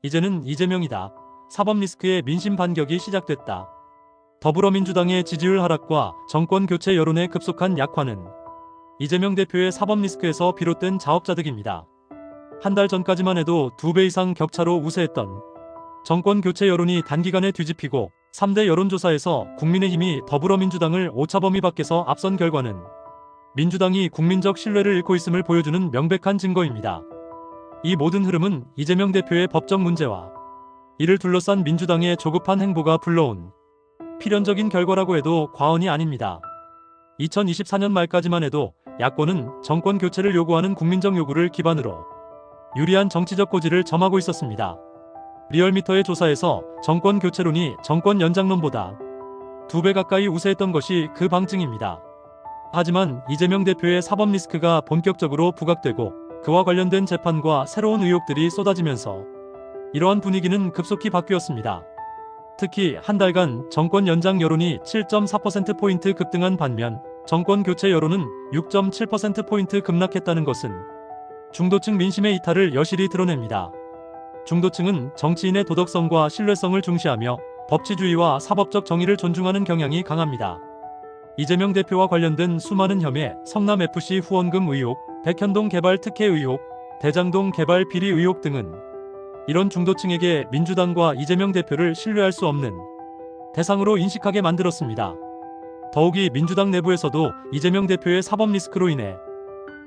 이제는 이재명이다. 사법 리스크의 민심 반격이 시작됐다. 더불어민주당의 지지율 하락과 정권 교체 여론의 급속한 약화는 이재명 대표의 사법 리스크에서 비롯된 자업자득입니다. 한 달 전까지만 해도 2배 이상 격차로 우세했던 정권 교체 여론이 단기간에 뒤집히고 3대 여론조사에서 국민의힘이 더불어민주당을 오차범위 밖에서 앞선 결과는 민주당이 국민적 신뢰를 잃고 있음을 보여주는 명백한 증거입니다. 이 모든 흐름은 이재명 대표의 법적 문제와 이를 둘러싼 민주당의 조급한 행보가 불러온 필연적인 결과라고 해도 과언이 아닙니다. 2024년 말까지만 해도 야권은 정권 교체를 요구하는 국민적 요구를 기반으로 유리한 정치적 고지를 점하고 있었습니다. 리얼미터의 조사에서 정권 교체론이 정권 연장론보다 2배 가까이 우세했던 것이 그 방증입니다. 하지만 이재명 대표의 사법 리스크가 본격적으로 부각되고 그와 관련된 재판과 새로운 의혹들이 쏟아지면서 이러한 분위기는 급속히 바뀌었습니다. 특히 한 달간 정권 연장 여론이 7.4%포인트 급등한 반면 정권 교체 여론은 6.7%포인트 급락했다는 것은 중도층 민심의 이탈을 여실히 드러냅니다. 중도층은 정치인의 도덕성과 신뢰성을 중시하며 법치주의와 사법적 정의를 존중하는 경향이 강합니다. 이재명 대표와 관련된 수많은 혐의, 성남FC 후원금 의혹, 백현동 개발 특혜 의혹, 대장동 개발 비리 의혹 등은 이런 중도층에게 민주당과 이재명 대표를 신뢰할 수 없는 대상으로 인식하게 만들었습니다. 더욱이 민주당 내부에서도 이재명 대표의 사법 리스크로 인해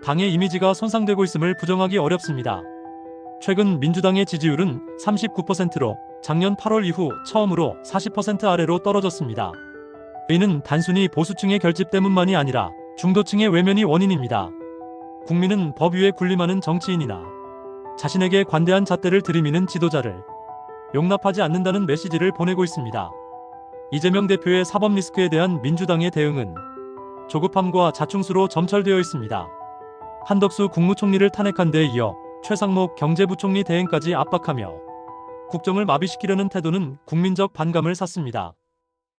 당의 이미지가 손상되고 있음을 부정하기 어렵습니다. 최근 민주당의 지지율은 39%로 작년 8월 이후 처음으로 40% 아래로 떨어졌습니다. 이는 단순히 보수층의 결집 때문만이 아니라 중도층의 외면이 원인입니다. 국민은 법 위에 군림하는 정치인이나 자신에게 관대한 잣대를 들이미는 지도자를 용납하지 않는다는 메시지를 보내고 있습니다. 이재명 대표의 사법 리스크에 대한 민주당의 대응은 조급함과 자충수로 점철되어 있습니다. 한덕수 국무총리를 탄핵한 데 이어 최상목 경제부총리 대행까지 압박하며 국정을 마비시키려는 태도는 국민적 반감을 샀습니다.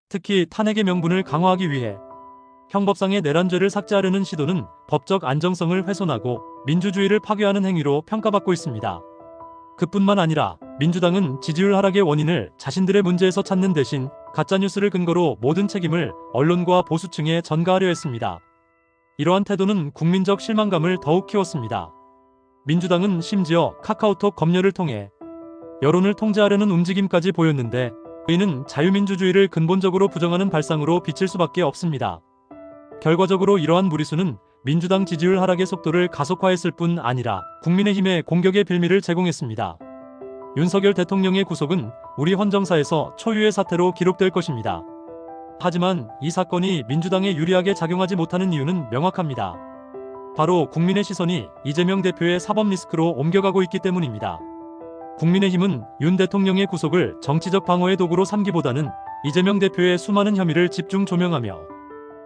특히 탄핵의 명분을 강화하기 위해 형법상의 내란죄를 삭제하려는 시도는 법적 안정성을 훼손하고 민주주의를 파괴하는 행위로 평가받고 있습니다. 그뿐만 아니라 민주당은 지지율 하락의 원인을 자신들의 문제에서 찾는 대신 가짜뉴스를 근거로 모든 책임을 언론과 보수층에 전가하려 했습니다. 이러한 태도는 국민적 실망감을 더욱 키웠습니다. 민주당은 심지어 카카오톡 검열을 통해 여론을 통제하려는 움직임까지 보였는데 이는 자유민주주의를 근본적으로 부정하는 발상으로 비칠 수밖에 없습니다. 결과적으로 이러한 무리수는 민주당 지지율 하락의 속도를 가속화했을 뿐 아니라 국민의힘의 공격의 빌미를 제공했습니다. 윤석열 대통령의 구속은 우리 헌정사에서 초유의 사태로 기록될 것입니다. 하지만 이 사건이 민주당에 유리하게 작용하지 못하는 이유는 명확합니다. 바로 국민의 시선이 이재명 대표의 사법 리스크로 옮겨가고 있기 때문입니다. 국민의힘은 윤 대통령의 구속을 정치적 방어의 도구로 삼기보다는 이재명 대표의 수많은 혐의를 집중 조명하며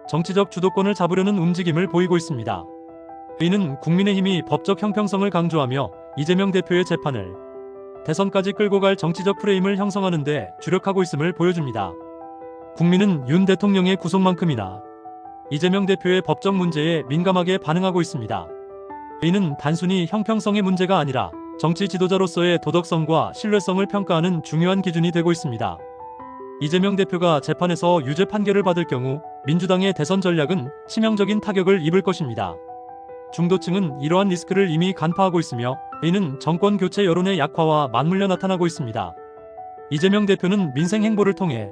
정치적 주도권을 잡으려는 움직임을 보이고 있습니다. 이는 국민의힘이 법적 형평성을 강조하며 이재명 대표의 재판을 대선까지 끌고 갈 정치적 프레임을 형성하는 데 주력하고 있음을 보여줍니다. 국민은 윤 대통령의 구속만큼이나 이재명 대표의 법적 문제에 민감하게 반응하고 있습니다. 이는 단순히 형평성의 문제가 아니라 정치 지도자로서의 도덕성과 신뢰성을 평가하는 중요한 기준이 되고 있습니다. 이재명 대표가 재판에서 유죄 판결을 받을 경우 민주당의 대선 전략은 치명적인 타격을 입을 것입니다. 중도층은 이러한 리스크를 이미 간파하고 있으며 이는 정권 교체 여론의 약화와 맞물려 나타나고 있습니다. 이재명 대표는 민생 행보를 통해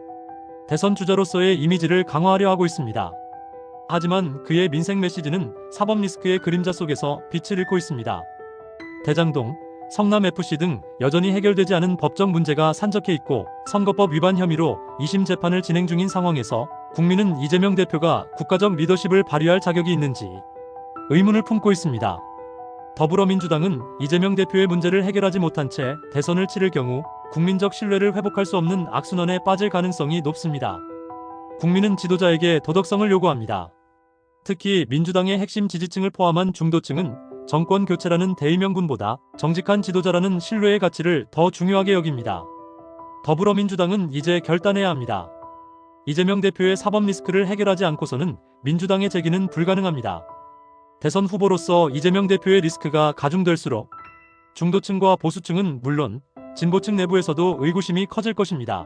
대선 주자로서의 이미지를 강화하려 하고 있습니다. 하지만 그의 민생 메시지는 사법 리스크의 그림자 속에서 빛을 잃고 있습니다. 대장동, 성남FC 등 여전히 해결되지 않은 법적 문제가 산적해 있고 선거법 위반 혐의로 2심 재판을 진행 중인 상황에서 국민은 이재명 대표가 국가적 리더십을 발휘할 자격이 있는지 의문을 품고 있습니다. 더불어민주당은 이재명 대표의 문제를 해결하지 못한 채 대선을 치를 경우 국민적 신뢰를 회복할 수 없는 악순환에 빠질 가능성이 높습니다. 국민은 지도자에게 도덕성을 요구합니다. 특히 민주당의 핵심 지지층을 포함한 중도층은 정권 교체라는 대의명분보다 정직한 지도자라는 신뢰의 가치를 더 중요하게 여깁니다. 더불어민주당은 이제 결단해야 합니다. 이재명 대표의 사법 리스크를 해결하지 않고서는 민주당의 재기는 불가능합니다. 대선 후보로서 이재명 대표의 리스크가 가중될수록 중도층과 보수층은 물론 진보층 내부에서도 의구심이 커질 것입니다.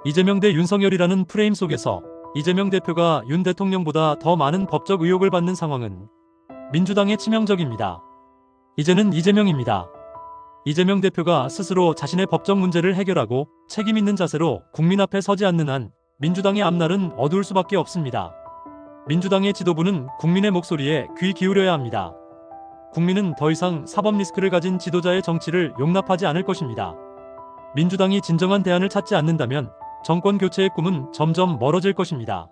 이재명 대 윤석열이라는 프레임 속에서 이재명 대표가 윤 대통령보다 더 많은 법적 의혹을 받는 상황은 민주당에 치명적입니다. 이제는 이재명입니다. 이재명 대표가 스스로 자신의 법적 문제를 해결하고 책임 있는 자세로 국민 앞에 서지 않는 한 민주당의 앞날은 어두울 수밖에 없습니다. 민주당의 지도부는 국민의 목소리에 귀 기울여야 합니다. 국민은 더 이상 사법 리스크를 가진 지도자의 정치를 용납하지 않을 것입니다. 민주당이 진정한 대안을 찾지 않는다면 정권 교체의 꿈은 점점 멀어질 것입니다.